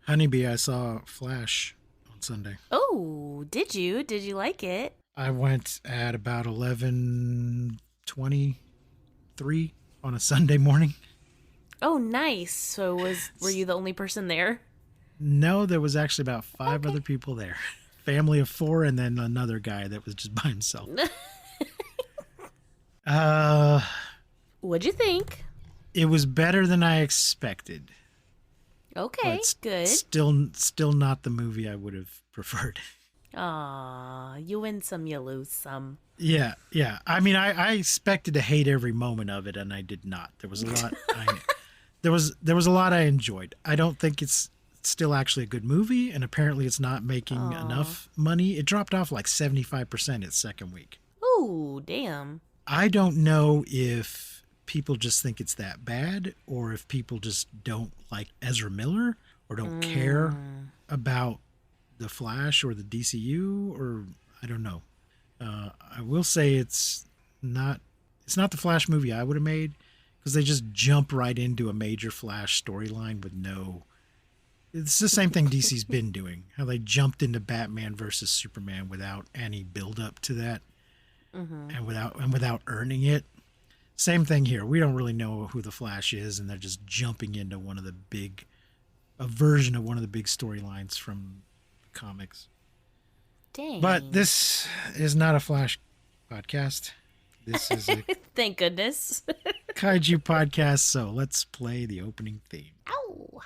Honeybee, I saw Flash on Sunday. Oh, did you? Did you like it? I went at about 11:23 on a Sunday morning. Oh, nice. So were you the only person there? No, there was actually about five Okay. other people there. Family of four, and then another guy that was just by himself. Uh, What'd you think? it was better than I expected, but Okay, good. still not the movie I would have preferred. Aw, you win some, you lose some. Yeah. I mean, I expected to hate every moment of it, and I did not. There was a lot. There was a lot I enjoyed. I don't think it's still actually a good movie, and apparently it's not making Aw. enough money. It dropped off like 75% its second week. Oh, damn. I don't know if people just think it's that bad, or if people just don't like Ezra Miller, or don't care Mm. about the Flash or the DCU, or I don't know. I will say it's not the Flash movie I would have made, because they just jump right into a major Flash storyline with no. It's the same thing DC's been doing. How they jumped into Batman versus Superman without any build up to that, Mm-hmm. and without earning it. Same thing here. We don't really know who the Flash is, and they're just jumping into a version of one of the big storylines from comics. Dang. But this is not a Flash podcast. This is a Thank goodness. kaiju podcast, so let's play the opening theme. Ow.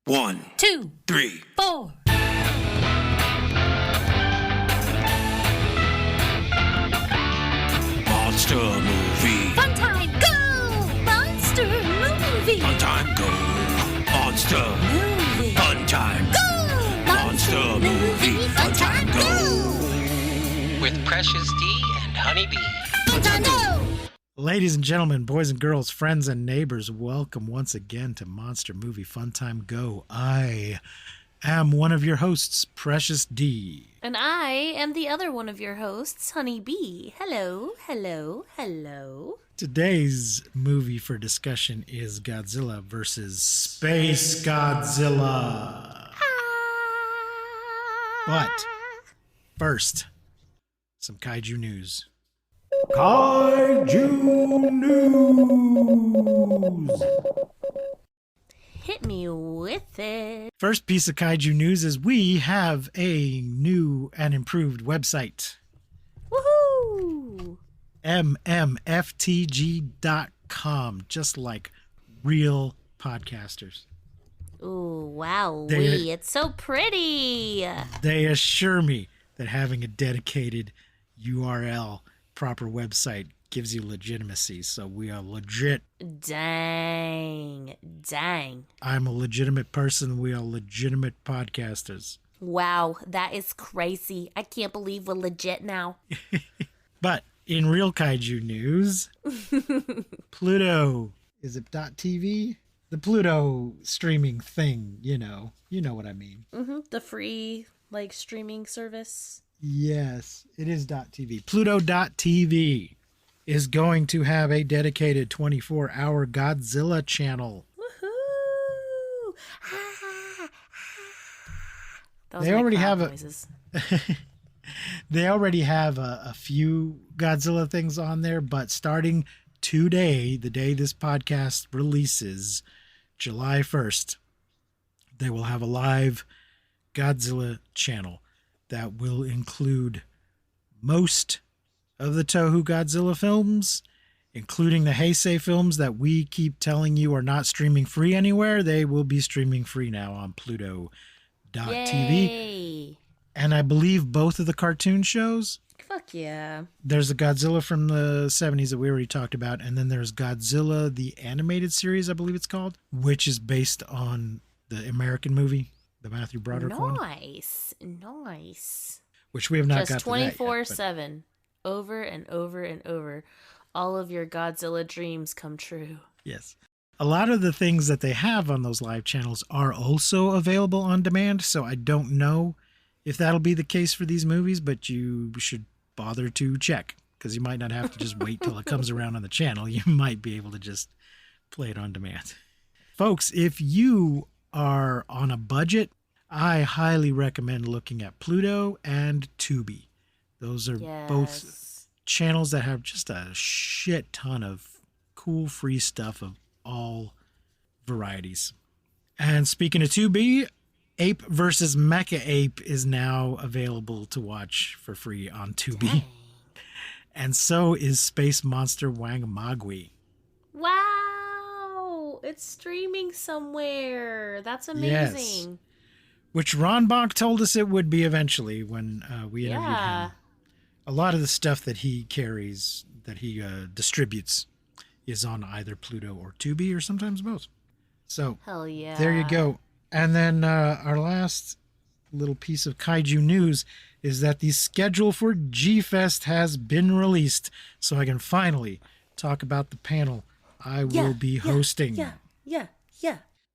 One, Two, three. four. Monster movie. Fun time, go! Monster movie! Fun time go. Monster. Movie! Fun time. Go! Monster movie. Fun time go. With Precious D and Honeybee. Fun time, go! Ladies and gentlemen, boys and girls, friends and neighbors, welcome once again to Monster Movie Fun Time Go. I am one of your hosts, Precious D. And I am the other one of your hosts, Honey Bee. Hello, hello, hello. Today's movie for discussion is Godzilla versus Space Godzilla. But first, some kaiju news. Kaiju news! Hit me with it. First piece of kaiju news is we have a new and improved website. Woohoo! mmftg.com, just like real podcasters. Ooh, wow, They- it's so pretty. They assure me that having a dedicated URL, proper website, gives you legitimacy. So we are legit. Dang. I'm a legitimate person. We are legitimate podcasters. Wow, that is crazy. I can't believe we're legit now. But in real kaiju news, Pluto, is it .tv? The Pluto streaming thing, you know what I mean. The free, streaming service. Yes, it is .tv. Pluto.tv is going to have a dedicated 24-hour Godzilla channel. Woohoo! Those They are my already crowd have a- noises. They already have a few Godzilla things on there, but starting today, the day this podcast releases, July 1st, they will have a live Godzilla channel that will include most of the Toho Godzilla films, including the Heisei films that we keep telling you are not streaming free anywhere. They will be streaming free now on Pluto.tv. Yay! And I believe both of the cartoon shows. Fuck yeah. There's a Godzilla from the 70s that we already talked about, and then there's Godzilla, the animated series, I believe it's called, which is based on the American movie, the Matthew Broderick one, Nice. which we have not Just got to that yet, 24/7. Over and over and over. All of your Godzilla dreams come true. Yes. A lot of the things that they have on those live channels are also available on demand, so I don't know if that'll be the case for these movies, but you should bother to check, because you might not have to just wait till it comes around on the channel. You might be able to just play it on demand. Folks, if you are on a budget, I highly recommend looking at Pluto and Tubi. Those are both Yes. channels that have just a shit ton of cool free stuff of all varieties. And speaking of Tubi, Ape versus Mecha Ape is now available to watch for free on Tubi. Dang. And so is Space Monster Wang Magui. Wow! It's streaming somewhere. That's amazing. Yes. Which Ron Bonk told us it would be eventually when we interviewed him. A lot of the stuff that he carries, that he distributes, is on either Pluto or Tubi, or sometimes both. So Hell yeah. there you go. And then our last little piece of kaiju news is that the schedule for G-Fest has been released, so I can finally talk about the panel I will be hosting. Yeah.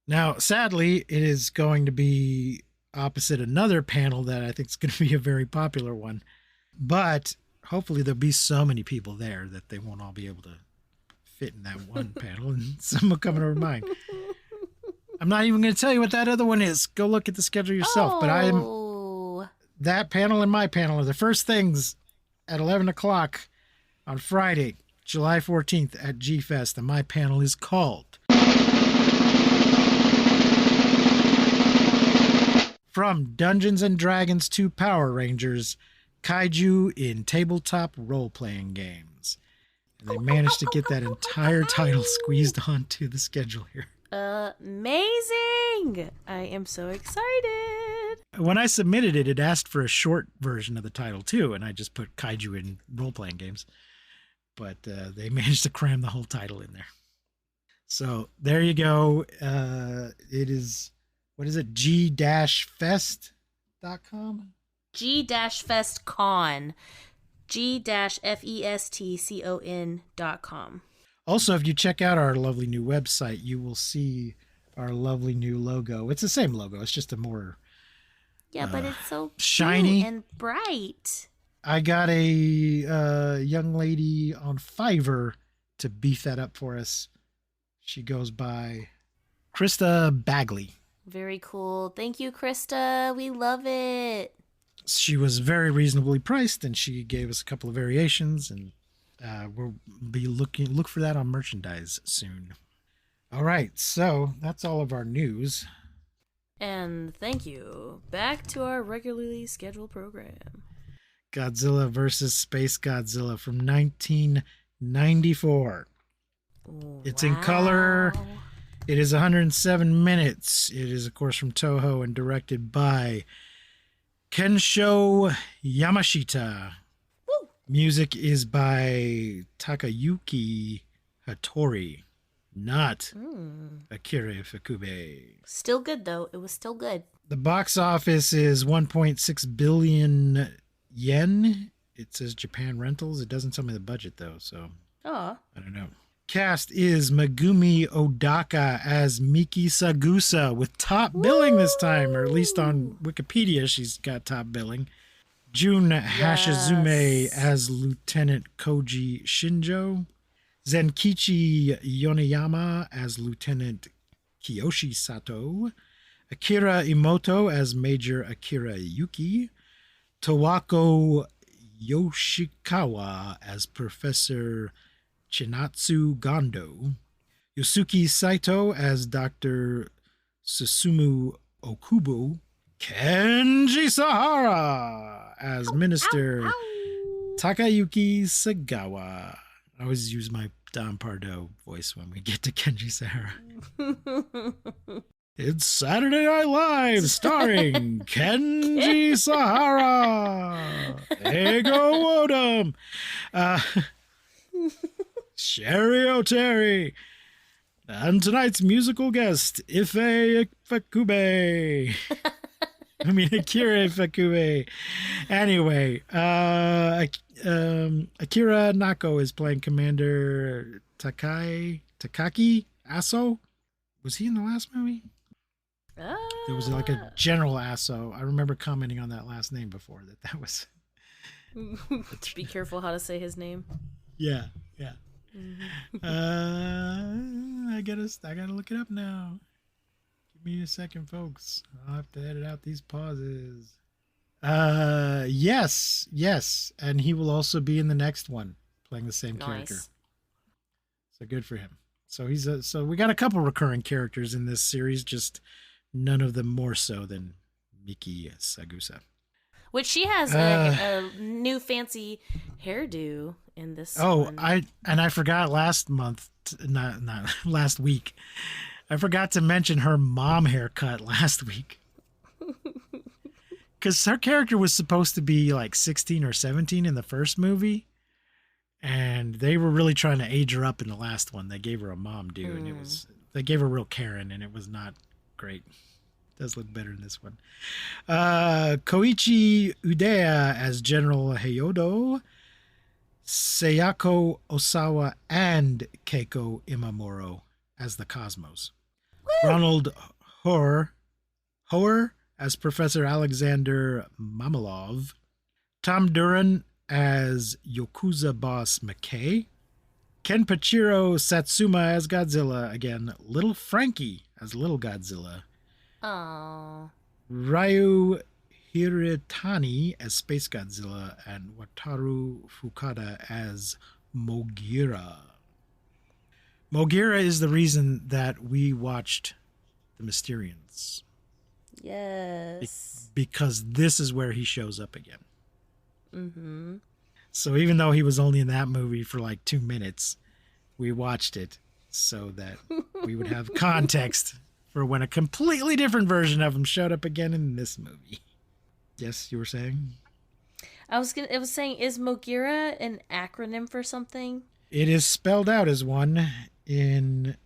Now, sadly, it is going to be opposite another panel that I think is going to be a very popular one. But hopefully there'll be so many people there that they won't all be able to fit in that one panel, and some will come over mine. I'm not even going to tell you what that other one is. Go look at the schedule yourself. But that panel and my panel are the first things at 11 o'clock on Friday, July 14th at G-Fest. And my panel is called From Dungeons and Dragons to Power Rangers, Kaiju in Tabletop Role-Playing Games. And they managed to get that entire title squeezed onto the schedule here. Amazing! I am so excited. When I submitted it, it asked for a short version of the title too, and I just put Kaiju in Role-Playing Games. But they managed to cram the whole title in there. So there you go. It is, what is it? G-Fest.com? G-Festcon. G-Festcon.com. Also, if you check out our lovely new website, you will see our lovely new logo. It's the same logo. It's just a more but it's so shiny cute and bright. I got a young lady on Fiverr to beef that up for us. She goes by Krista Bagley. Very cool. Thank you, Krista. We love it. She was very reasonably priced, and she gave us a couple of variations, and we'll be look for that on merchandise soon. All right, so that's all of our news. And thank you. Back to our regularly scheduled program. Godzilla versus Space Godzilla from 1994. It's in color. It is 107 minutes. It is, of course, from Toho and directed by Kensho Yamashita. Woo! Music is by Takayuki Hattori, not Akira Ifukube. Still good, though. It was still good. The box office is 1.6 billion yen. It says Japan Rentals. It doesn't tell me the budget, though, so Aw. I don't know. Cast is Megumi Odaka as Miki Sagusa with top billing this time, or at least on Wikipedia she's got top billing. Jun Hashizume as Lieutenant Koji Shinjo. Zenkichi Yoneyama as Lieutenant Kiyoshi Sato. Akira Imoto as Major Akira Yuki. Towako Yoshikawa as Professor Chinatsu Gondo. Yosuke Saito as Dr. Susumu Okubo. Kenji Sahara as Minister Takayuki Sagawa. I always use my Don Pardo voice when we get to Kenji Sahara. It's Saturday Night Live starring Kenji Sahara. Ego Odom. Sherry O'Terry. And tonight's musical guest, Ife Ifukube. I mean, Akira Ifukube. Anyway, Akira Nako is playing Commander Takaki Aso. Was he in the last movie? There was like a General Aso. I remember commenting on that last name before, that was... Be careful how to say his name. Yeah. I gotta look it up now. Give Give me a second, folks. I'll have to edit out these pauses. Yes. And he will also be in the next one, playing the same character. Nice. So good for him. So we got a couple recurring characters in this series, just none of them more so than Miki Sagusa. Which she has a new fancy hairdo in this one. I forgot last month, not last week. I forgot to mention her mom haircut last week. Because her character was supposed to be like 16 or 17 in the first movie. And they were really trying to age her up in the last one. They gave her a mom do, and they gave her real Karen, and it was not great. It does look better in this one. Koichi Udea as General Heiyodo, Sayako Osawa, and Keiko Imamuro as the Cosmos. Woo! Ronald Hoare as Professor Alexander Mamalov. Tom Duran as Yakuza boss McKay. Ken Pachiro Satsuma as Godzilla again. Little Frankie as Little Godzilla. Aww. Ryu Hiratani as Space Godzilla, and Wataru Fukada as Mogira. Mogira is the reason that we watched The Mysterians. Yes. Because this is where he shows up again. Mm-hmm. So even though he was only in that movie for like 2 minutes, we watched it so that we would have context for when a completely different version of him showed up again in this movie. Yes, you were saying? I was saying, is Mogira an acronym for something? It is spelled out as one in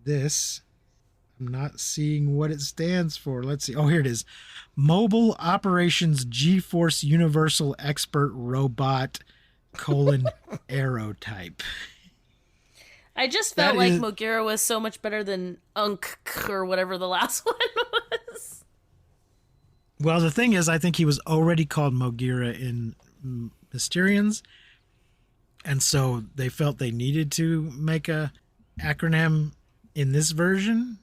this. I'm not seeing what it stands for. Let's see. Oh, here it is. Mobile Operations G-Force Universal Expert Robot Aerotype. I just felt like Mogira was so much better than Unk or whatever the last one was. Well, the thing is, I think he was already called Mogira in Mysterians, and so they felt they needed to make a acronym in this version.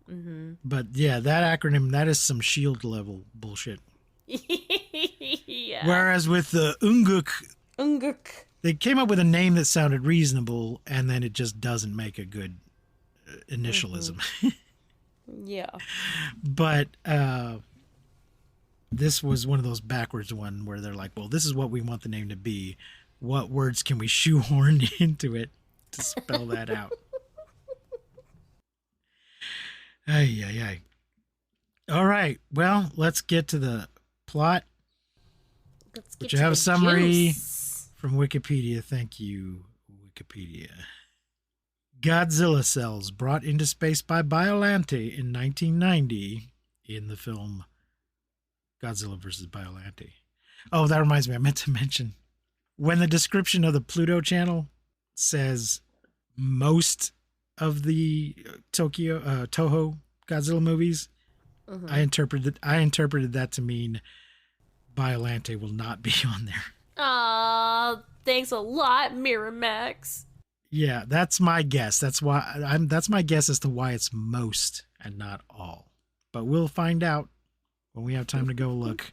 Mm-hmm. But yeah, that acronym, that is some SHIELD level bullshit. Yeah. Whereas with the Unguk, they came up with a name that sounded reasonable, and then it just doesn't make a good initialism. Mm-hmm. Yeah. But this was one of those backwards one where they're like, well, this is what we want the name to be. What words can we shoehorn into it to spell that out? Ay. All right. Well, let's get to the plot. But you have a summary from Wikipedia. Thank you, Wikipedia. Godzilla cells brought into space by Biollante in 1990 in the film Godzilla vs. Biollante. Oh, that reminds me. I meant to mention when the description of the Pluto says most of the Toho Godzilla movies, mm-hmm. I interpreted that to mean Biollante will not be on there. Aw, thanks a lot, Miramax. Yeah, that's my guess. That's my guess as to why it's most and not all. But we'll find out when we have time to go look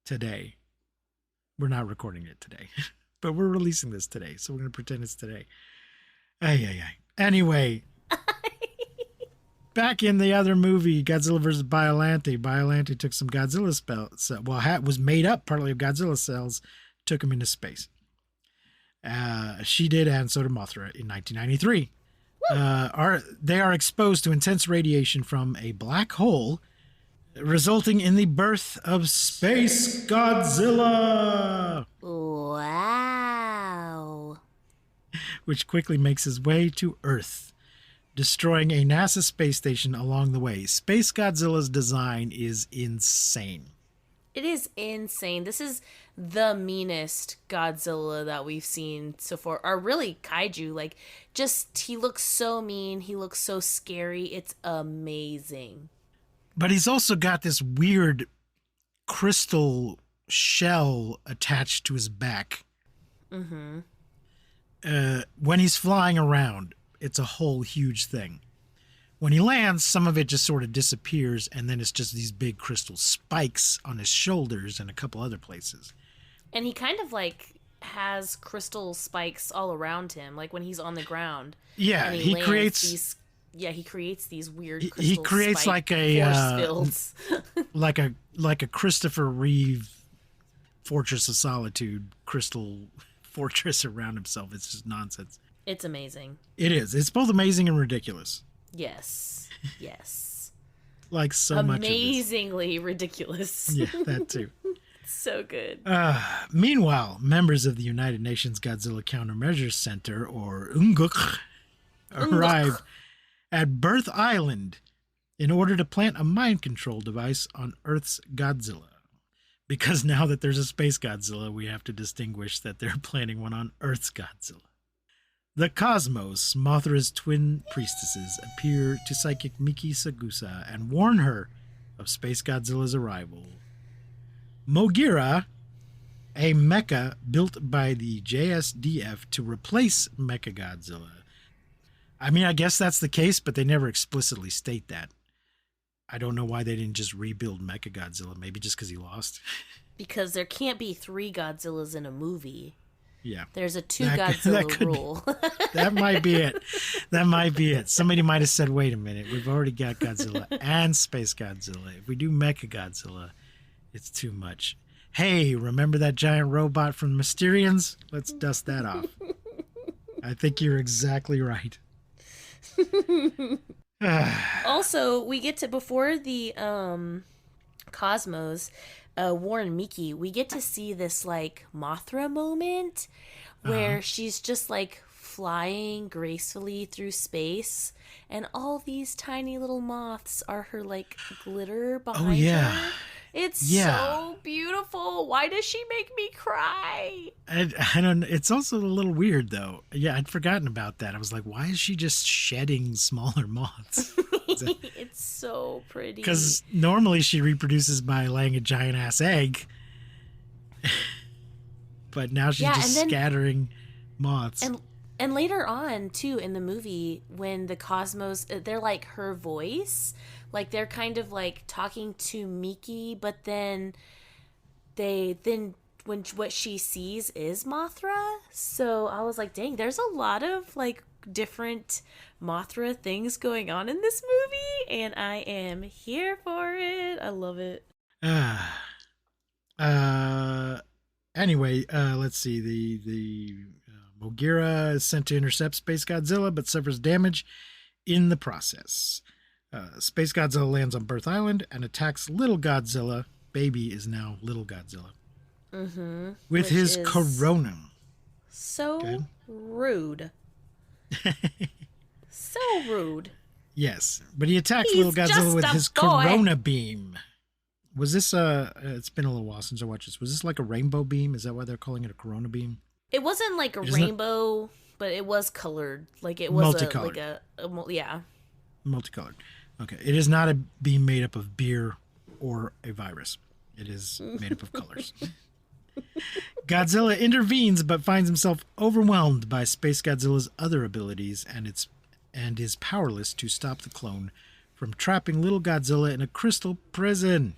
today. We're not recording it today, but we're releasing this today, so we're going to pretend it's today. Ay. Anyway, back in the other movie, Godzilla vs. Biollante took some Godzilla was made up partly of Godzilla cells, took them into space. She did, and so did Mothra in 1993. They are exposed to intense radiation from a black hole, resulting in the birth of Space Godzilla. Wow. Which quickly makes his way to Earth, destroying a NASA space station along the way. Space Godzilla's design is insane. It is insane. This is the meanest Godzilla that we've seen so far. Or really kaiju. He looks so mean. He looks so scary. It's amazing. But he's also got this weird crystal shell attached to his back. Mm-hmm. When he's flying around, it's a whole huge thing. when he lands, some of it just sort of disappears, and then it's just these big crystal spikes on his shoulders and a couple other places. And he kind of like has crystal spikes all around him, like when he's on the ground. Yeah, and he creates these. Yeah, he creates these weird. He creates like a force fields. like a Christopher Reeve Fortress of Solitude crystal fortress around himself. It's just nonsense. It's amazing. It is. It's both amazing and ridiculous. Yes. Yes. Like so much of this. Amazingly ridiculous. Yeah, that too. So good. Meanwhile, members of the United Nations Godzilla Countermeasures Center, or UNGUK, arrive at Birth Island in order to plant a mind control device on Earth's Godzilla. Because now that there's a space Godzilla, we have to distinguish that they're planting one on Earth's Godzilla. The Cosmos, Mothra's twin priestesses, appear to psychic Miki Sagusa and warn her of Space Godzilla's arrival. Mogira, a mecha built by the JSDF to replace Mechagodzilla. I mean, I guess that's the case, but they never explicitly state that. I don't know why they didn't just rebuild Mechagodzilla. Maybe just because he lost. Because there can't be 3 Godzillas in a movie. Yeah. There's a 2 Godzilla rule. That might be it. That might be it. Somebody might have said, wait a minute, we've already got Godzilla and Space Godzilla. If we do Mechagodzilla, it's too much. Hey, remember that giant robot from Mysterians? Let's dust that off. I think you're exactly right. Also, we get to, before the Cosmos warn Miki, we get to see this like Mothra moment where she's just like flying gracefully through space, and all these tiny little moths are her like glitter behind her. It's so beautiful. Why does she make me cry? I don't know. It's also a little weird, though. Yeah, I'd forgotten about that. I was like, why is she just shedding smaller moths? It's so pretty. Because normally she reproduces by laying a giant-ass egg. But now she's just scattering moths. And later on, too, in the movie, when the Cosmos, they're like her voice. Like, they're kind of, like, talking to Miki, but then when what she sees is Mothra. So I was like, dang, there's a lot of, like, different Mothra things going on in this movie, and I am here for it. I love it. Anyway, let's see. The Mogira is sent to intercept Space Godzilla, but suffers damage in the process. Space Godzilla lands on Birth Island and attacks Little Godzilla. Baby is now Little Godzilla. Mm-hmm. With his corona. So rude. So rude. Yes, but he attacks Little Godzilla with his corona beam. Was this it's been a little while since I watched this. Was this like a rainbow beam? Is that why they're calling it a corona beam? It wasn't like a rainbow, but it was colored. Like it was multicolored. Yeah. Multicolored. Okay. It is not a beam made up of beer or a virus. It is made up of colors. Godzilla intervenes but finds himself overwhelmed by Space Godzilla's other abilities and is powerless to stop the clone from trapping Little Godzilla in a crystal prison.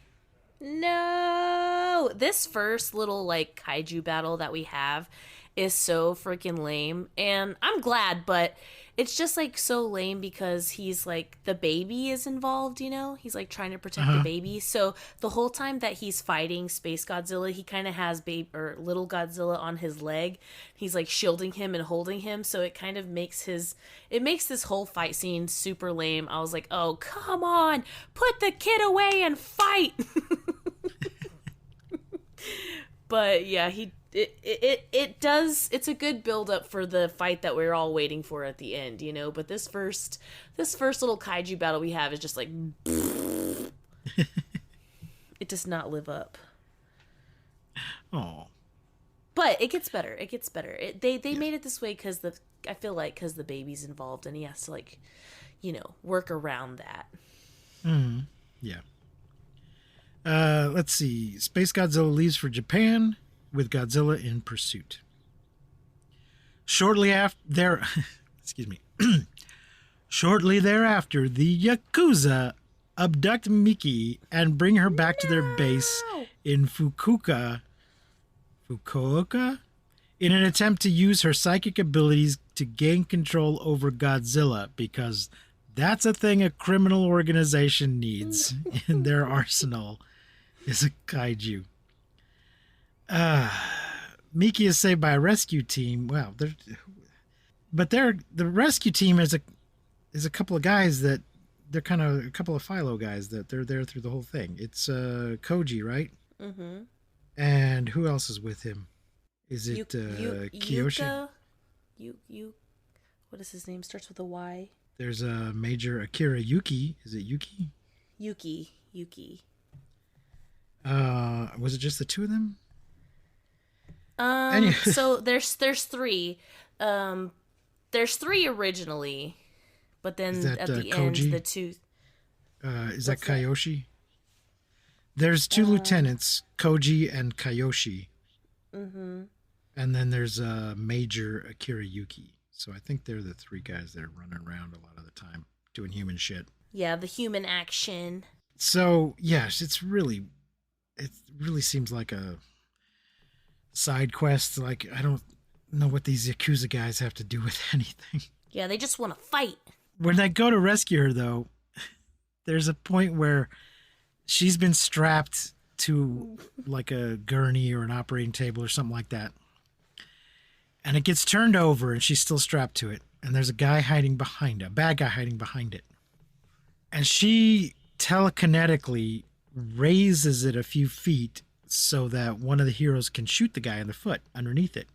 No! This first little like kaiju battle that we have is so freaking lame, and I'm glad, but it's just like so lame because he's like, the baby is involved, you know? He's like trying to protect the baby. So the whole time that he's fighting Space Godzilla, he kind of has Little Godzilla on his leg. He's like shielding him and holding him. So it kind of makes this whole fight scene super lame. I was like, oh, come on, put the kid away and fight. But yeah, it's a good build up for the fight that we're all waiting for at the end, you know. But this first little kaiju battle we have is just like it does not live up. Oh, but it gets better. They made it this way because I feel like because the baby's involved and he has to like, you know, work around that. Yeah. Let's see. Space Godzilla leaves for Japan with Godzilla in pursuit. Shortly after Shortly thereafter, the Yakuza abduct Miki and bring her back to their base in Fukuoka in an attempt to use her psychic abilities to gain control over Godzilla, because that's a thing a criminal organization needs in their arsenal, is a kaiju. Miki is saved by a rescue team. Well, the rescue team is a couple of guys that they're kind of a couple of Philo guys that they're there through the whole thing. It's Koji, right? Mm-hmm. And who else is with him? Is it Kiyoshi? What is his name? Starts with a Y. There's a Major Akira Yuki. Is it Yuki? Yuki. Was it just the two of them? So there's three. There's three originally, but then at the Koji? end the two. Is that Kayoshi? There's two lieutenants, Koji and Kayoshi. Mm-hmm. And then there's Major Akira Yuki. So I think they're the three guys that are running around a lot of the time doing human shit. Yeah, the human action. So yes, it really seems like a side quest. Like, I don't know what these Yakuza guys have to do with anything. Yeah, they just want to fight. When they go to rescue her, though, there's a point where she's been strapped to like a gurney or an operating table or something like that. And it gets turned over and she's still strapped to it. And there's a guy hiding behind it, a bad guy hiding behind it. And she telekinetically raises it a few feet so that one of the heroes can shoot the guy in the foot underneath it.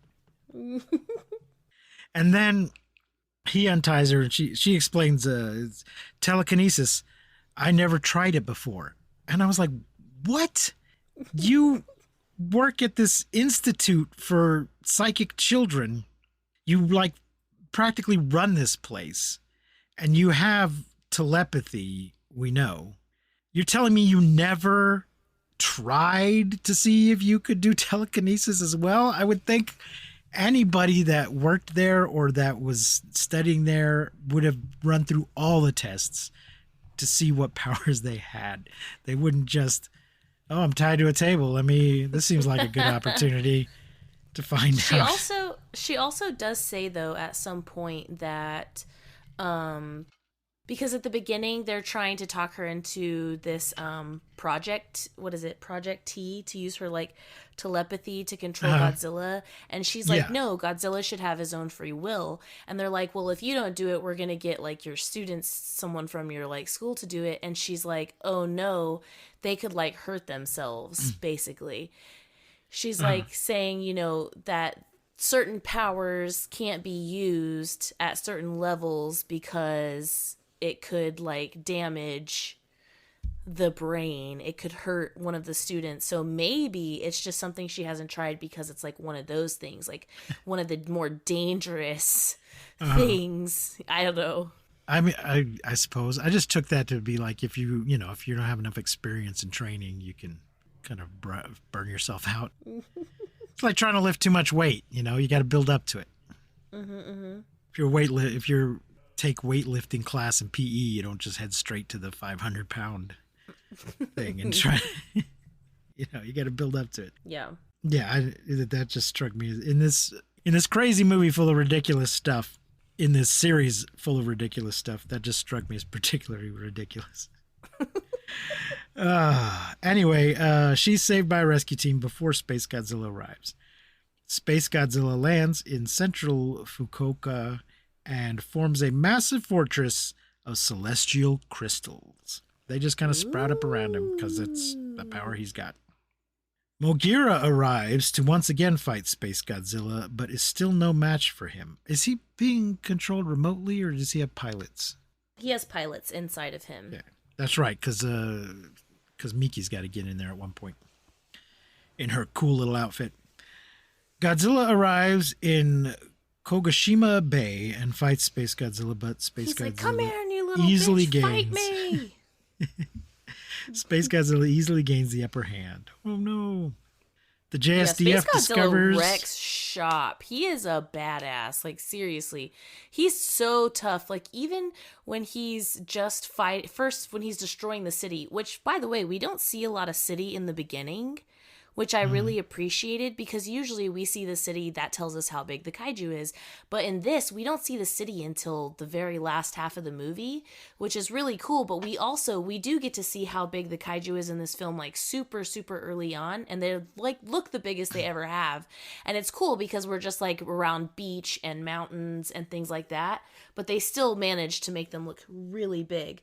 And then he unties her and she explains telekinesis. I never tried it before. And I was like, what? You work at this institute for psychic children. You like practically run this place and you have telepathy, we know. You're telling me you never tried to see if you could do telekinesis as well? I would think anybody that worked there or that was studying there would have run through all the tests to see what powers they had. They wouldn't just, oh, I'm tied to a table. This seems like a good opportunity to find out. She also does say, though, at some point that, because at the beginning they're trying to talk her into this project, what is it, Project T, to use her like telepathy to control Godzilla, and she's like, no, Godzilla should have his own free will. And they're like, well, if you don't do it, we're gonna get like your students, someone from your like school to do it. And she's like, oh no, they could like hurt themselves, basically. She's like saying, that certain powers can't be used at certain levels because it could like damage the brain. It could hurt one of the students. So maybe it's just something she hasn't tried because it's like one of those things, like one of the more dangerous things. I don't know. I mean, I suppose I just took that to be like, if you don't have enough experience and training, you can kind of burn yourself out. It's like trying to lift too much weight. You got to build up to it. If you're take weightlifting class in PE, you don't just head straight to the 500-pound thing and try. You got to build up to it. Yeah. That just struck me in this crazy movie full of ridiculous stuff. In this series full of ridiculous stuff, that just struck me as particularly ridiculous. Anyway, she's saved by a rescue team before Space Godzilla arrives. Space Godzilla lands in central Fukuoka and forms a massive fortress of celestial crystals. They just kind of sprout up around him because it's the power he's got. Mogira arrives to once again fight Space Godzilla, but is still no match for him. Is he being controlled remotely, or does he have pilots? He has pilots inside of him. Yeah, that's right, because Miki's got to get in there at one point in her cool little outfit. Godzilla arrives in Kogashima Bay and fights Space Godzilla, but Space Godzilla come here, you little easily bitch, gains. Fight me! Space Godzilla easily gains the upper hand. Oh no. The Yeah, Space JSDF Godzilla discovers wrecks shop. He is a badass. Like, seriously. He's so tough. Like, even when he's just first when he's destroying the city, which, by the way, we don't see a lot of city in the beginning, which I really appreciated, because usually we see the city that tells us how big the kaiju is. But in this, we don't see the city until the very last half of the movie, which is really cool. But we do get to see how big the kaiju is in this film, like super, super early on. And they're like, look the biggest they ever have. And it's cool because we're just like around beach and mountains and things like that. But they still manage to make them look really big.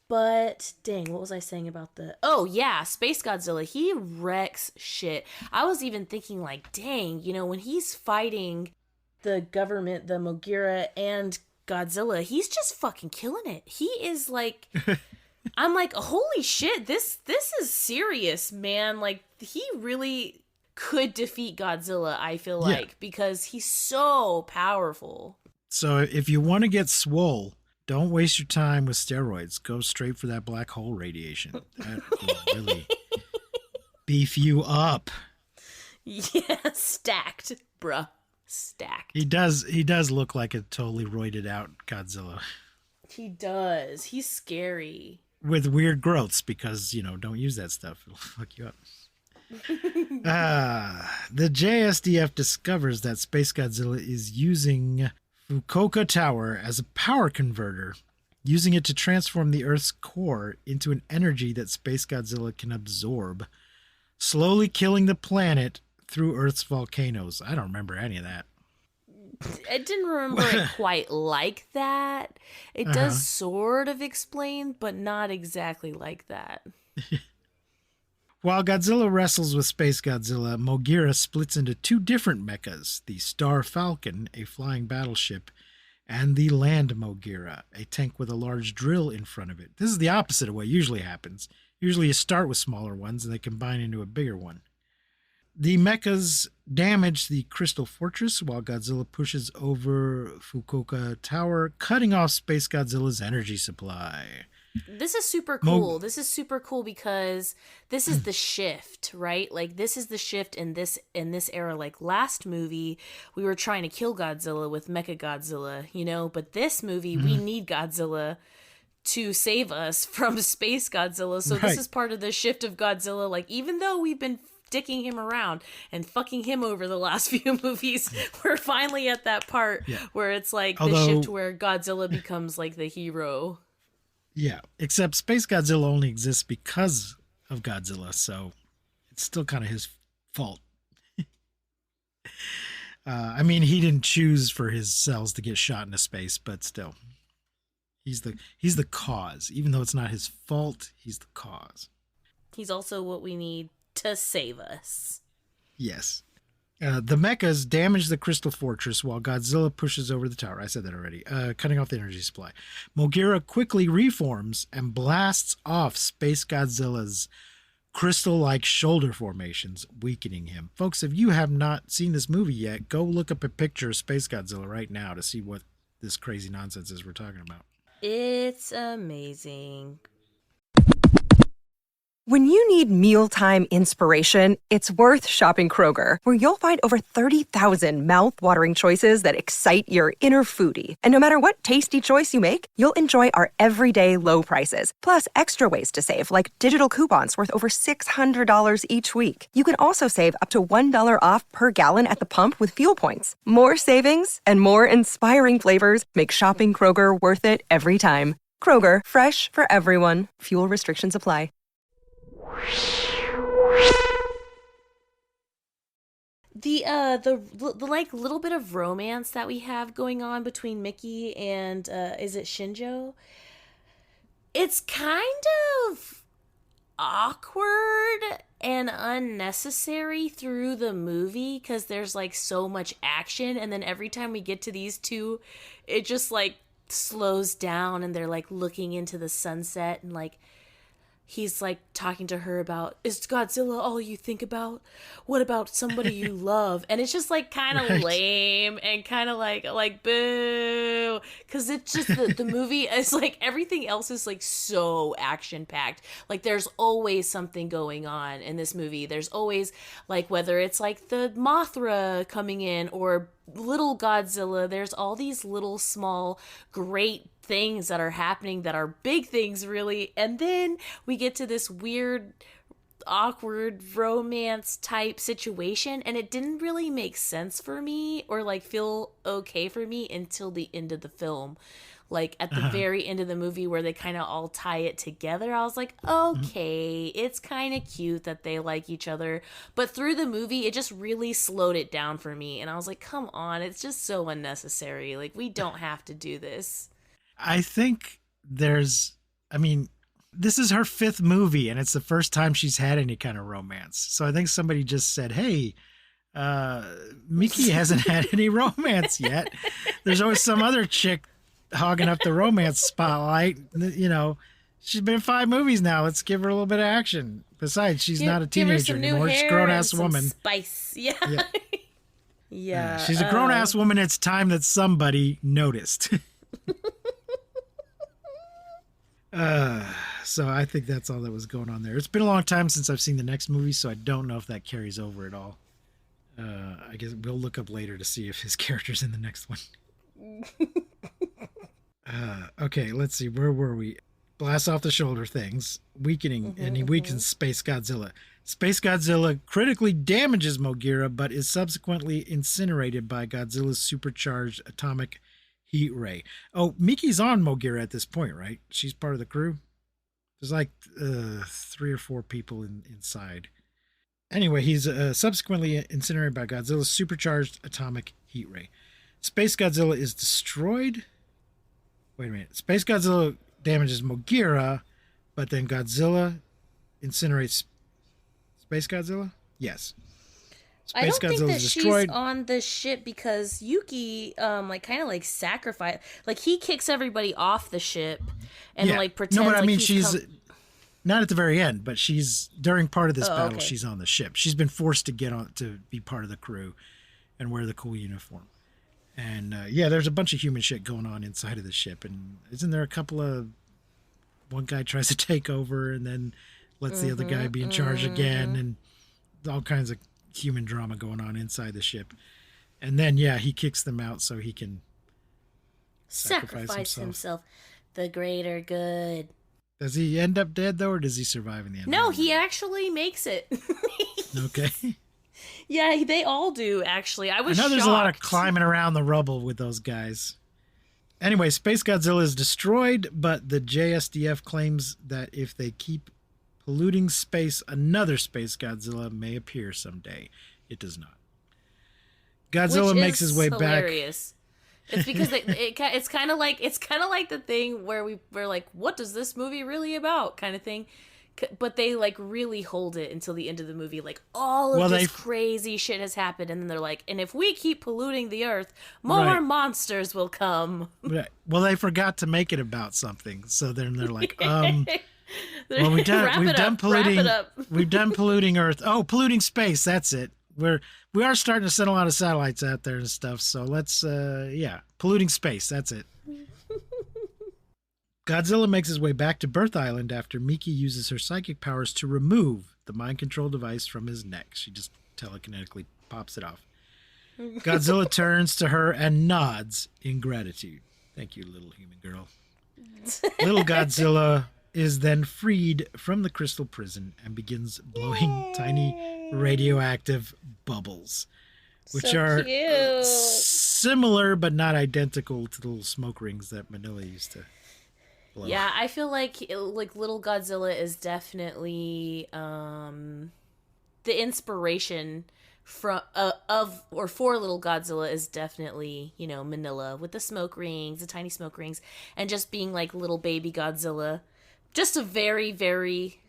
But dang, what was I saying about oh yeah, Space Godzilla, he wrecks shit. I was even thinking like, dang, when he's fighting the government, the Mogira and Godzilla, he's just fucking killing it. He is like I'm like, holy shit, this is serious, man. Like, he really could defeat Godzilla, I feel like, because he's so powerful. So if you want to get swole, don't waste your time with steroids. Go straight for that black hole radiation. That will really beef you up. Yeah, stacked, bruh. Stacked. He does look like a totally roided out Godzilla. He does. He's scary. With weird growths, because, don't use that stuff. It'll fuck you up. The JSDF discovers that Space Godzilla is using Fukuoka Tower as a power converter, using it to transform the Earth's core into an energy that Space Godzilla can absorb, slowly killing the planet through Earth's volcanoes. I don't remember any of that. I didn't remember it quite like that. It does sort of explain, but not exactly like that. While Godzilla wrestles with Space Godzilla, Mogira splits into two different mechas, the Star Falcon, a flying battleship, and the Land Mogira, a tank with a large drill in front of it. This is the opposite of what usually happens. Usually you start with smaller ones and they combine into a bigger one. The mechas damage the Crystal Fortress while Godzilla pushes over Fukuoka Tower, cutting off Space Godzilla's energy supply. This is super cool. This is super cool because this is the shift, right? Like, this is the shift in this era. Like, last movie, we were trying to kill Godzilla with Mecha Godzilla, but this movie, we need Godzilla to save us from Space Godzilla. So this is part of the shift of Godzilla. Like, even though we've been dicking him around and fucking him over the last few movies, we're finally at that part where it's like the shift where Godzilla becomes like the hero. Yeah, except Space Godzilla only exists because of Godzilla, so it's still kind of his fault. I mean, he didn't choose for his cells to get shot into space, but still, he's the cause. Even though it's not his fault, he's the cause. He's also what we need to save us. Yes. The mechas damage the Crystal Fortress while Godzilla pushes over the tower. I said that already. Cutting off the energy supply. Mogira quickly reforms and blasts off Space Godzilla's crystal-like shoulder formations, weakening him. Folks, if you have not seen this movie yet, go look up a picture of Space Godzilla right now to see what this crazy nonsense is we're talking about. It's amazing. When you need mealtime inspiration, it's worth shopping Kroger, where you'll find over 30,000 mouth-watering choices that excite your inner foodie. And no matter what tasty choice you make, you'll enjoy our everyday low prices, plus extra ways to save, like digital coupons worth over $600 each week. You can also save up to $1 off per gallon at the pump with fuel points. More savings and more inspiring flavors make shopping Kroger worth it every time. Kroger, fresh for everyone. Fuel restrictions apply. The like little bit of romance that we have going on between Mickey and is it Shinjo? It's kind of awkward and unnecessary through the movie because there's like so much action, and then every time we get to these two, it just like slows down and they're like looking into the sunset, and like he's like talking to her about, is Godzilla all you think about? What about somebody you love? And it's just like kind of lame and kind of like boo, because it's just the movie is like, everything else is like so action packed. Like there's always something going on in this movie. There's always like, whether it's like the Mothra coming in or little Godzilla, there's all these little small great things that are happening that are big things, really. And then we get to this weird awkward romance type situation, and it didn't really make sense for me or like feel okay for me until the end of the film. Like at the very end of the movie where they kind of all tie it together, I was like, okay, it's kind of cute that they like each other. But through the movie, it just really slowed it down for me. And I was like, come on, it's just so unnecessary. Like, we don't have to do this. I think this is her 5th movie, and it's the first time she's had any kind of romance. So I think somebody just said, hey, Miki hasn't had any romance yet. There's always some other chick hogging up the romance spotlight. You know, she's been in 5 movies now. Let's give her a little bit of action. Besides, she's not a teenager anymore. She's a grown-ass woman. Spice. Yeah. Yeah. She's a grown-ass woman. It's time that somebody noticed. So I think that's all that was going on there. It's been a long time since I've seen the next movie, so I don't know if that carries over at all. I guess we'll look up later to see if his character's in the next one. Okay, let's see. Where were we? Blast off the shoulder things. Weakening, and he weakens Space Godzilla. Space Godzilla critically damages Mogira, but is subsequently incinerated by Godzilla's supercharged atomic heat ray. Oh, Miki's on Mogira at this point, right? She's part of the crew. There's like 3 or 4 people inside. Anyway, he's subsequently incinerated by Godzilla's supercharged atomic heat ray. Space Godzilla is destroyed. Wait a minute. Space Godzilla damages Mogira, but then Godzilla incinerates Space Godzilla? Yes. I don't think that she's on the ship because Yuki, kind of sacrifice, he kicks everybody off the ship and pretends. No, but I mean, she's not at the very end, but she's during part of this battle. Okay. She's on the ship. She's been forced to get on to be part of the crew and wear the cool uniform. And there's a bunch of human shit going on inside of the ship. And isn't there a couple of one guy tries to take over and then lets the other guy be in charge again, and all kinds of human drama going on inside the ship. And then he kicks them out so he can sacrifice himself. The greater good. Does he end up dead though, or does he survive in the end? No, he actually makes it. Okay. Yeah, they all do actually. I know there's a lot of climbing around the rubble with those guys. Anyway, Space Godzilla is destroyed, but the JSDF claims that if they keep polluting space, another Space Godzilla may appear someday. It does not. Godzilla makes his way hilarious. Back. It's because it's kind of like the thing where we're like, what does this movie really about, kind of thing. But they really hold it until the end of the movie. Like all of this crazy shit has happened, and then they're like, and if we keep polluting the earth, more monsters will come. Right. Well, they forgot to make it about something, so then they're like, well, we've done polluting Earth. Oh, polluting space. That's it. We are starting to send a lot of satellites out there and stuff. So let's, polluting space. That's it. Godzilla makes his way back to Birth Island after Miki uses her psychic powers to remove the mind control device from his neck. She just telekinetically pops it off. Godzilla turns to her and nods in gratitude. Thank you, little human girl. Little Godzilla is then freed from the crystal prison and begins blowing tiny radioactive bubbles, which are similar but not identical to the little smoke rings that Manila used to blow. Yeah, I feel like little Godzilla is definitely the inspiration for little Godzilla is definitely, Manila with the smoke rings, the tiny smoke rings, and just being like little baby Godzilla. Just a very, very,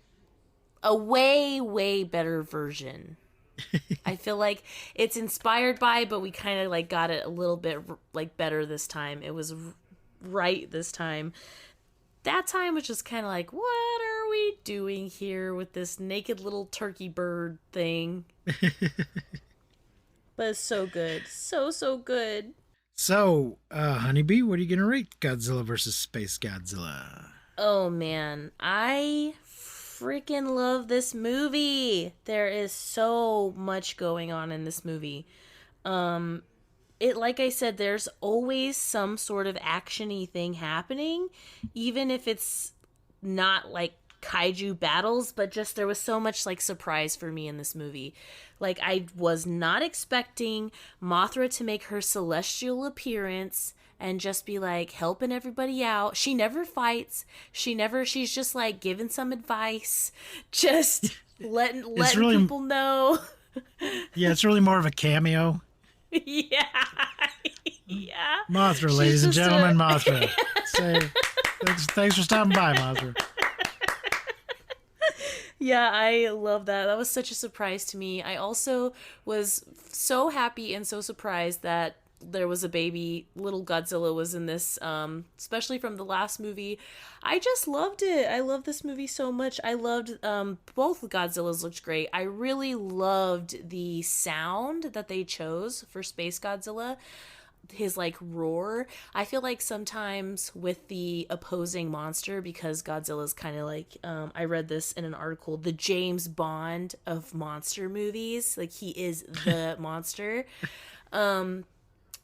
way, way better version. I feel like it's inspired by, but we kind of got it a little bit better this time. It was right this time. That time was just kind of like, what are we doing here with this naked little turkey bird thing? But it's so good. So good. So, Honeybee, what are you going to rate Godzilla versus Space Godzilla? Oh man, I freaking love this movie. There is so much going on in this movie. It, like I said, there's always some sort of actiony thing happening, even if it's not like kaiju battles, but just there was so much like surprise for me in this movie. Like, I was not expecting Mothra to make her celestial appearance and just be like helping everybody out. She never fights. She's just like giving some advice, just letting really, people know. Yeah, it's really more of a cameo. Yeah. Yeah. Mothra, She's ladies and just gentlemen, Mothra. Say, thanks for stopping by, Mothra. Yeah, I love that. That was such a surprise to me. I also was so happy and so surprised that there was a baby. Little Godzilla was in this, especially from the last movie. I just loved it. I love this movie so much. I loved both Godzillas looked great. I really loved the sound that they chose for Space Godzilla. His like roar. I feel like sometimes with the opposing monster, because Godzilla's kind of like I read this in an article, the James Bond of monster movies. Like, he is the monster.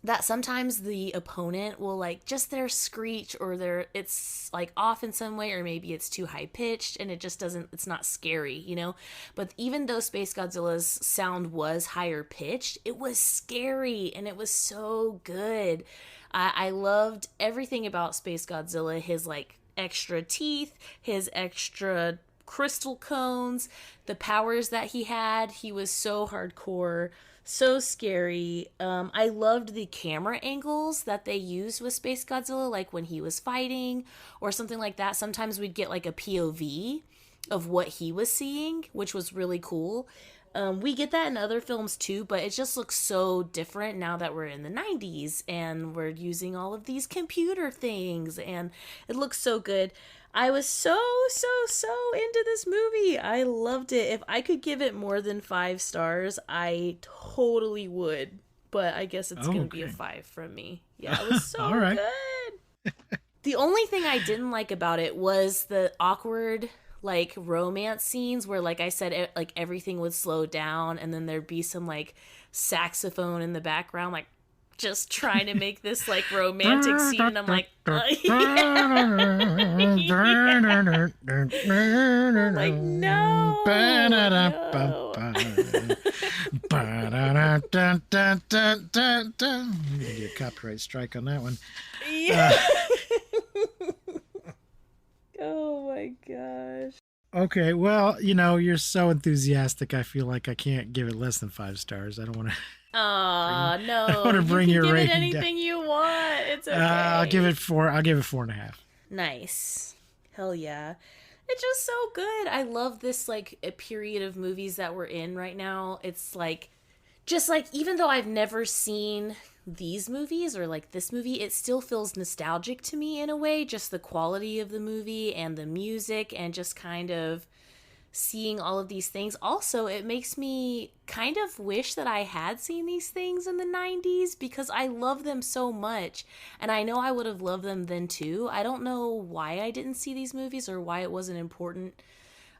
That sometimes the opponent will like just their screech or it's like off in some way, or maybe it's too high pitched and it's not scary, you know? But even though Space Godzilla's sound was higher pitched, it was scary and it was so good. I loved everything about Space Godzilla, his like extra teeth, his extra crystal cones, the powers that he had. He was so hardcore. So scary. I loved the camera angles that they used with Space Godzilla, like when he was fighting or something like that. Sometimes we'd get like a POV of what he was seeing, which was really cool. We get that in other films too, but it just looks so different now that we're in the 90s and we're using all of these computer things, and it looks so good. I was so into this movie. I loved it. If I could give it more than 5 stars, I totally would. But I guess it's going to be a 5 from me. Yeah, it was so right. good. The only thing I didn't like about it was the awkward like romance scenes where, like I said, like everything would slow down and then there'd be some like saxophone in the background, like just trying to make this like romantic scene, and I'm like, I'm like, no. You get a copyright strike on that one. Yeah. Oh my gosh. Okay, well, you know, you're so enthusiastic. I feel like I can't give it less than 5 stars. I don't want to. Aw, no. I want to bring you your can give rating it anything down. you want. It's okay. I'll give it 4. I'll give it 4.5. Nice. Hell yeah. It's just so good. I love this like a period of movies that we're in right now. It's like, just like, even though I've never seen these movies or like this movie, it still feels nostalgic to me in a way. Just the quality of the movie and the music and just kind of seeing all of these things. Also, it makes me kind of wish that I had seen these things in the 90s because I love them so much, and I know I would have loved them then too. I don't know why I didn't see these movies or why it wasn't important.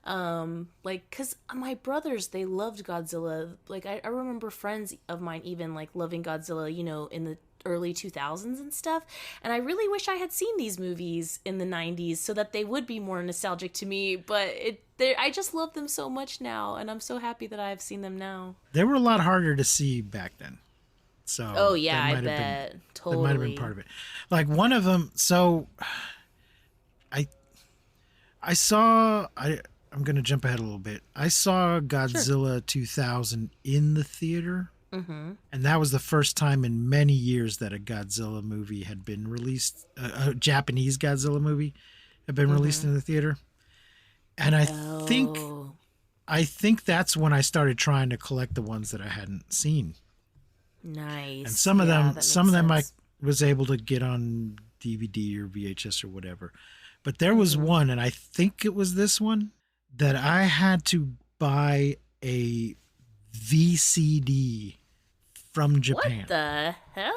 Like, cause my brothers, they loved Godzilla. Like, I remember friends of mine even like loving Godzilla, you know, in the early 2000s and stuff, and I really wish I had seen these movies in the 90s so that they would be more nostalgic to me, but I just love them so much now, and I'm so happy that I've seen them now. They were a lot harder to see back then. So oh yeah, I bet. Totally. That might have been part of it. Like one of them, so I saw I'm going to jump ahead a little bit. I saw Godzilla 2000 in the theater. Mm-hmm. And that was the first time in many years that a Godzilla movie had been released. A Japanese Godzilla movie had been released in the theater. And I think that's when I started trying to collect the ones that I hadn't seen. Nice. And some of them I was able to get on DVD or VHS or whatever. But there was one, and I think it was this one, that I had to buy a VCD from Japan. What the hell?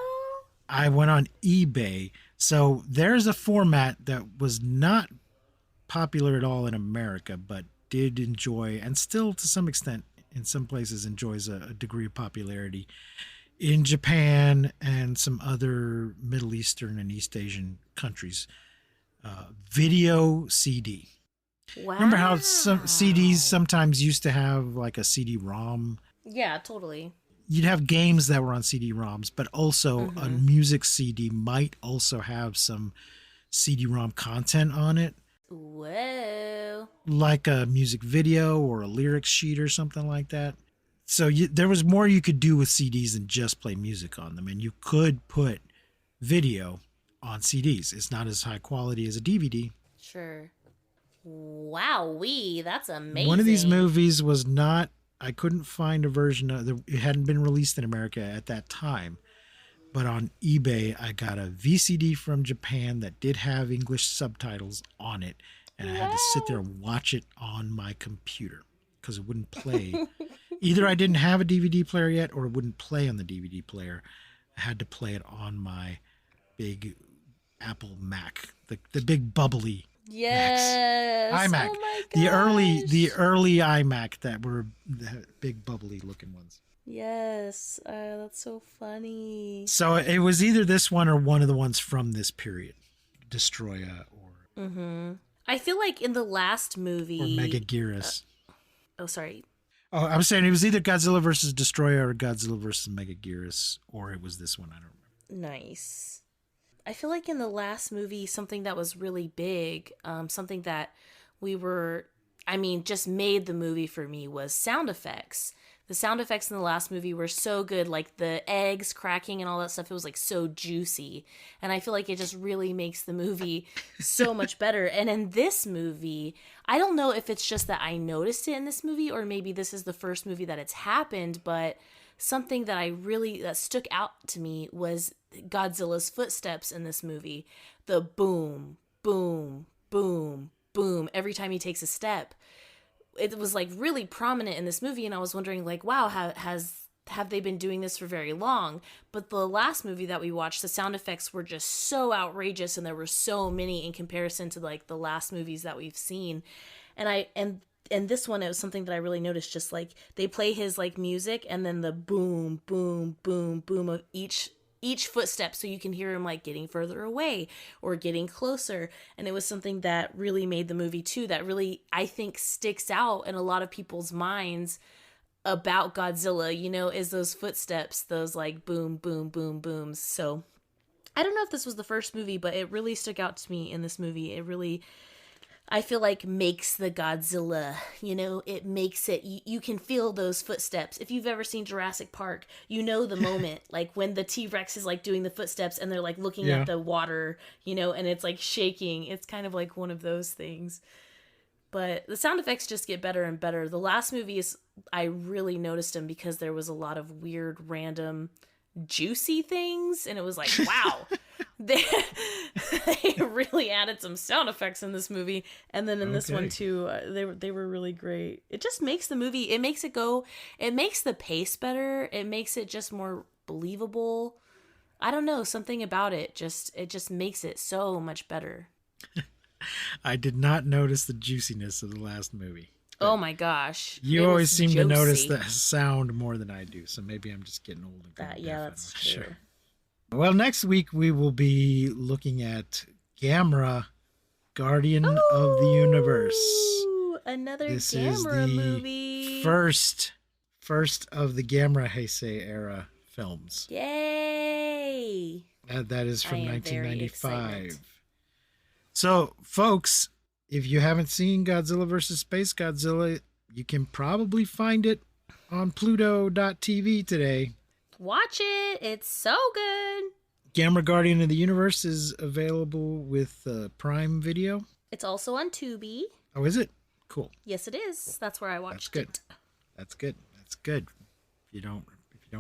I went on eBay. So there's a format that was not popular at all in America, but did enjoy, and still to some extent in some places enjoys a degree of popularity in Japan and some other Middle Eastern and East Asian countries. Video CD. Wow. Remember how some CDs sometimes used to have like a CD-ROM? Yeah, totally. You'd have games that were on CD-ROMs, but also a music CD might also have some CD-ROM content on it. Whoa. Like a music video or a lyric sheet or something like that. So there was more you could do with CDs than just play music on them. And you could put video on CDs. It's not as high quality as a DVD. Sure. Wowee, that's amazing. One of these movies was not, I couldn't find a version of it hadn't been released in America at that time. But on eBay, I got a VCD from Japan that did have English subtitles on it. And I had to sit there and watch it on my computer because it wouldn't play. Either I didn't have a DVD player yet or it wouldn't play on the DVD player. I had to play it on my big Apple Mac, the big bubbly yes. iMac. Oh my the gosh. early iMac that were the big bubbly looking ones. Yes. That's so funny. So it was either this one or one of the ones from this period, Destroya or I feel like in the last movie or Megaguirus. oh, sorry. Oh, I was saying it was either Godzilla versus Destroya or Godzilla versus Megaguirus, or it was this one. I don't remember. Nice. I feel like in the last movie, something that was really big, something that just made the movie for me was sound effects. The sound effects in the last movie were so good, like the eggs cracking and all that stuff. It was like so juicy. And I feel like it just really makes the movie so much better. And in this movie, I don't know if it's just that I noticed it in this movie or maybe this is the first movie that it's happened, but something that stuck out to me was Godzilla's footsteps in this movie. The boom, boom, boom, boom, every time he takes a step. It was like really prominent in this movie, and I was wondering like, wow, have they been doing this for very long? But the last movie that we watched, the sound effects were just so outrageous, and there were so many in comparison to like the last movies that we've seen. And this one, it was something that I really noticed, just like they play his like music and then the boom, boom, boom, boom of each footstep, so you can hear him like getting further away or getting closer. And it was something that really made the movie too, that really I think sticks out in a lot of people's minds about Godzilla, is those footsteps, those like boom, boom, boom, booms. So I don't know if this was the first movie, but it really stuck out to me in this movie. It really, I feel like, makes the Godzilla, it makes it, you can feel those footsteps. If you've ever seen Jurassic Park, the moment, like when the T-Rex is like doing the footsteps and they're like looking at the water, and it's like shaking. It's kind of like one of those things. But the sound effects just get better and better. The last movie I really noticed them because there was a lot of weird, random, juicy things. And it was like, wow. They really added some sound effects in this movie, and then in this one too, they were really great. It just makes the movie, it makes the pace better, it makes it just more believable. I don't know, something about it just makes it so much better. I did not notice the juiciness of the last movie. Oh my gosh. You always seem to notice the sound more than I do, so maybe I'm just getting old and that's true. Sure. Well, next week we will be looking at Gamera, Guardian of the Universe. Another this Gamera is the movie. First of the Gamera Heisei era films. Yay! That is from I am very 1995. excited. So, folks, if you haven't seen Godzilla vs. Space Godzilla, you can probably find it on Pluto.tv today. Watch it. It's so good. Gamera Guardian of the Universe is available with Prime Video. It's also on Tubi. Oh, is it? Cool. Yes, it is. That's where I watched it. That's good. If you don't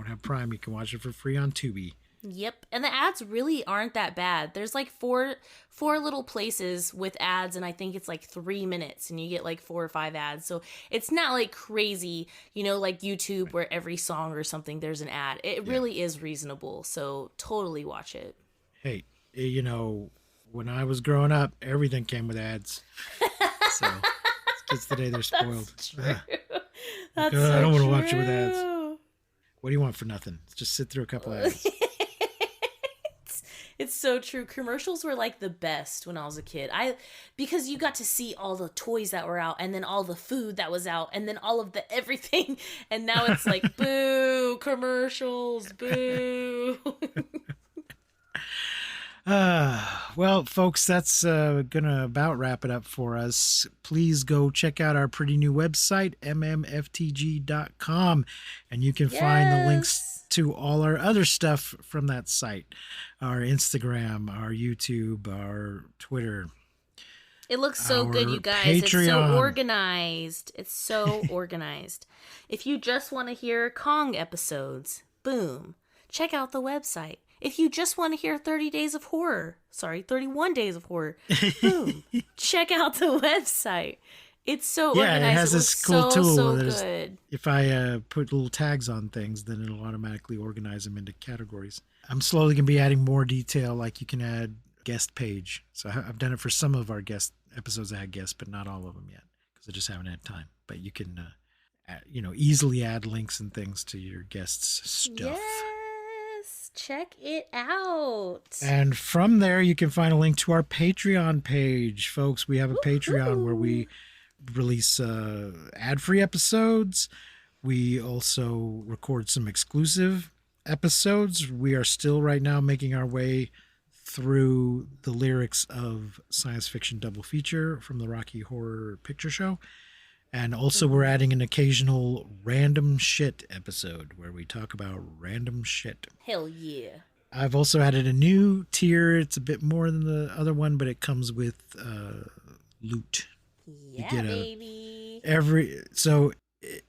have Prime, you can watch it for free on Tubi. Yep, and the ads really aren't that bad. There's like four little places with ads, and I think it's like 3 minutes, and you get like 4 or 5 ads. So it's not like crazy, like YouTube where every song or something there's an ad. It really is reasonable. So totally watch it. Hey, when I was growing up, everything came with ads. So kids today, they're spoiled. That's true. I don't want to watch it with ads. What do you want for nothing? Just sit through a couple ads. It's so true. Commercials were like the best when I was a kid. Because you got to see all the toys that were out, and then all the food that was out, and then all of the everything. And now it's like, boo, commercials, boo. Well, folks, that's gonna about wrap it up for us. Please go check out our pretty new website, mmftg.com, and you can find the links to all our other stuff from that site, our Instagram, our YouTube, our Twitter. It looks so good, you guys. Patreon. It's so organized. It's so organized. If you just want to hear Kong episodes, boom, check out the website. If you just want to hear 31 Days of Horror, boom, check out the website. It's so organized. It has this cool tool. So good. If I put little tags on things, then it'll automatically organize them into categories. I'm slowly going to be adding more detail, like you can add guest page. So I've done it for some of our guest episodes. I had guests, but not all of them yet because I just haven't had time. But you can, easily add links and things to your guests' stuff. Yes, check it out. And from there, you can find a link to our Patreon page, folks. We have a Patreon where we release ad-free episodes. We also record some exclusive episodes. We are still right now making our way through the lyrics of Science Fiction Double Feature from the Rocky Horror Picture Show. And also we're adding an occasional random shit episode where we talk about random shit. Hell yeah. I've also added a new tier. It's a bit more than the other one, but it comes with loot. Yeah, baby. So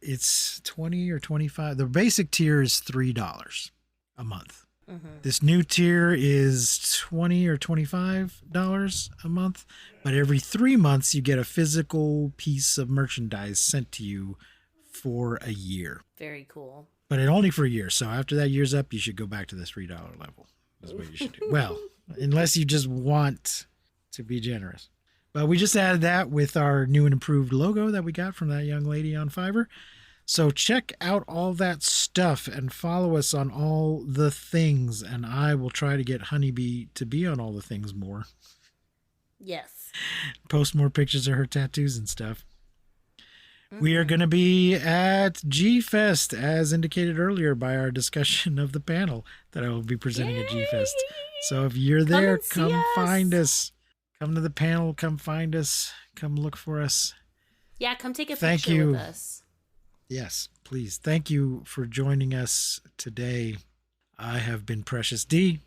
it's 20 or 25. The basic tier is $3 a month. Mm-hmm. This new tier is $20 or $25 a month, but every 3 months you get a physical piece of merchandise sent to you for a year. Very cool. But only for a year. So after that year's up, you should go back to the $3 level. That's what you should do. Well, unless you just want to be generous. But we just added that with our new and improved logo that we got from that young lady on Fiverr. So check out all that stuff and follow us on all the things. And I will try to get Honeybee to be on all the things more. Yes. Post more pictures of her tattoos and stuff. We are going to be at G-Fest, as indicated earlier by our discussion of the panel that I will be presenting at G-Fest. So if you're there, come find us. Come to the panel. Come find us. Come look for us. Yeah, come take a picture with us. Yes, please. Thank you for joining us today. I have been Precious D.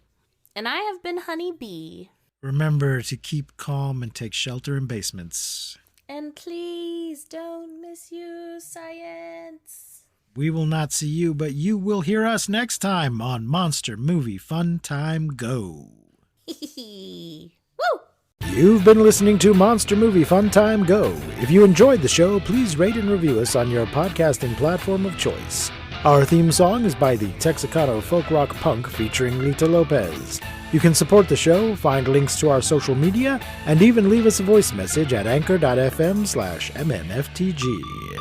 And I have been Honey Bee. Remember to keep calm and take shelter in basements. And please don't misuse science. We will not see you, but you will hear us next time on Monster Movie Fun Time Go. Woo! You've been listening to Monster Movie Fun Time Go. If you enjoyed the show, please rate and review us on your podcasting platform of choice. Our theme song is by the Texicano folk rock punk featuring Lita Lopez. You can support the show, find links to our social media, and even leave us a voice message at anchor.fm/mmftg.